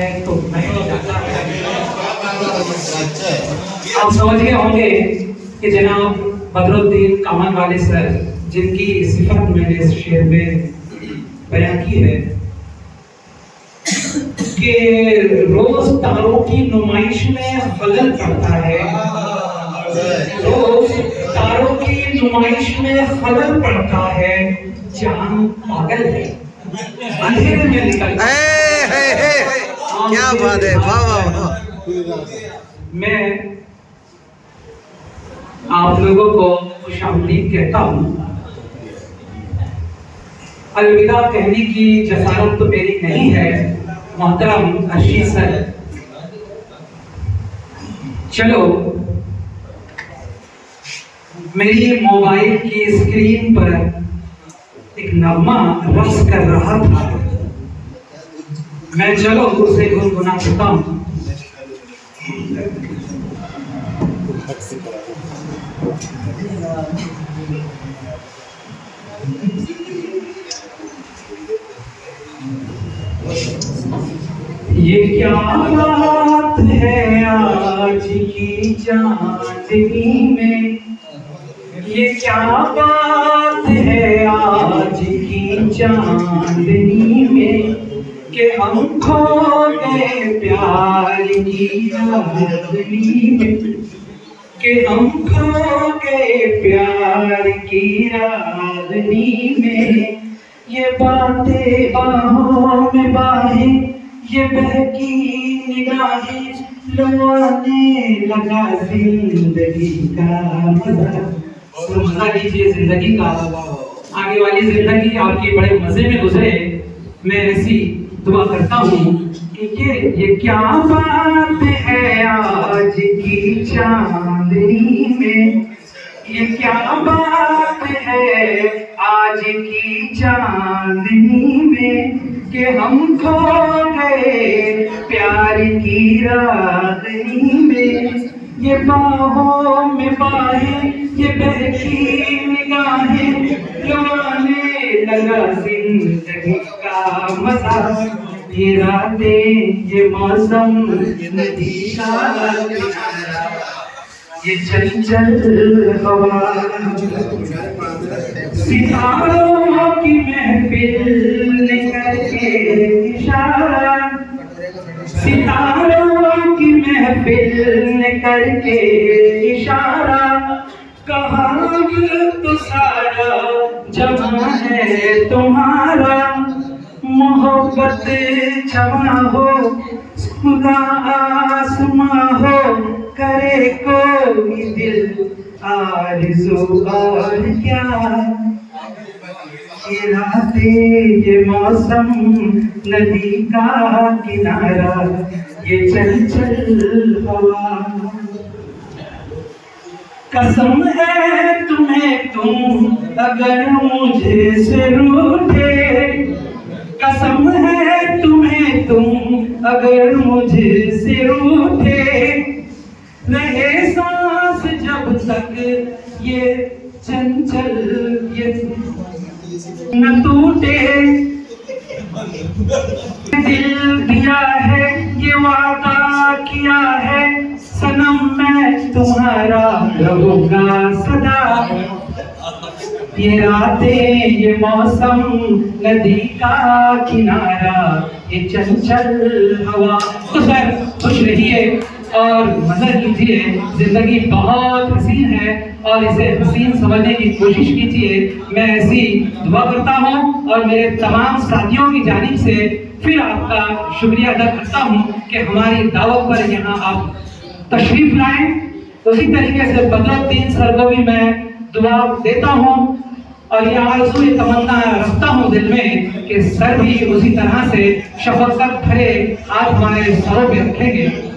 है तो मैं आप समझ गए होंगे कि जनाब बदरुद्दीन कामन वाले सर जिनकी सिफत मैंने इस शेर में बयां की है कि रोज तारों की नुमाइश में खलल पड़ता है, रोज तारों की नुमाइश में खलल पड़ता है, जान पागल है अंधेरे में निकल। क्या बात है, वाह वाह वाह। मैं आप लोगों को खुशामदीद कहता हूँ। अलविदा कहने की जसारत तो मेरी नहीं है मोहतरम अर्शी सर। चलो मेरी मोबाइल की स्क्रीन पर एक नगमा रक्स कर रहा था, मैं चलो उसे गुनगुना चुका हूँ। ये क्या बात है आज की चांदनी में, ये क्या बात है आज की चांदनी में कि हम खो गए प्यार की रागनी में, कि हम खो गए प्यार की रागनी में। ये बातें बाहों में बाहें, ये बहकी निगाहें, लुभाने लगा जिंदगी का मजा। तो मजा लीजिए जिंदगी का, आगे वाली जिंदगी आपकी बड़े मजे में गुजरे। मैं ऐसी दुआ करता हूँ कि ये क्या बात है आज की चांदनी में, ये क्या बात है आज की चांदनी में कि हम खो गए प्यार की रागनी में। ये बाहों में बाहें, ये बहकी निगाहें, लुभाने लगा जिंदगी का मजा। ये रातें, ये मौसम, नदी का ये चंचल हवा, सितारों की महफिल करके इशारा, सितारों की महफिल करके इशारा। कहाँ तो सारा जहाँ है तुम्हारा, मोहब्बत क्षमा हो खुदा आसमां हो, करे कोई दिल आरज़ू और क्या। ये रातें, ये मौसम, नदी का किनारा, ये चंचल हवा। कसम है तुम्हें तुम अगर मुझे से रूठे, कसम है तुम्हें तुम अगर मुझे से रूठे। रहे सांस जब तक ये चंचल ये न टूटे। दिल दिया है ये वादा किया है, सनम मैं तुम्हारा रहूंगा सदा। ये रातें, ये मौसम, नदी का किनारा, ये चंचल हवा। तो सर खुश रहिए और मजा लीजिए। जिंदगी बहुत हसीन है और इसे हसीन समझने की कोशिश कीजिए। मैं ऐसी दुआ करता हूँ और मेरे तमाम साथियों की जानिब से फिर आपका शुक्रिया अदा करता हूँ कि हमारी दावत पर यहाँ आप तशरीफ लाएं। उसी तरीके से बदरुद्दीन सर को भी मैं दुआ देता हूँ और ये आरज़ू ये तमन्ना रखता हूँ दिल में कि सर भी उसी तरह से शफकत भरे हाथ हमारे सरों पे रखेंगे।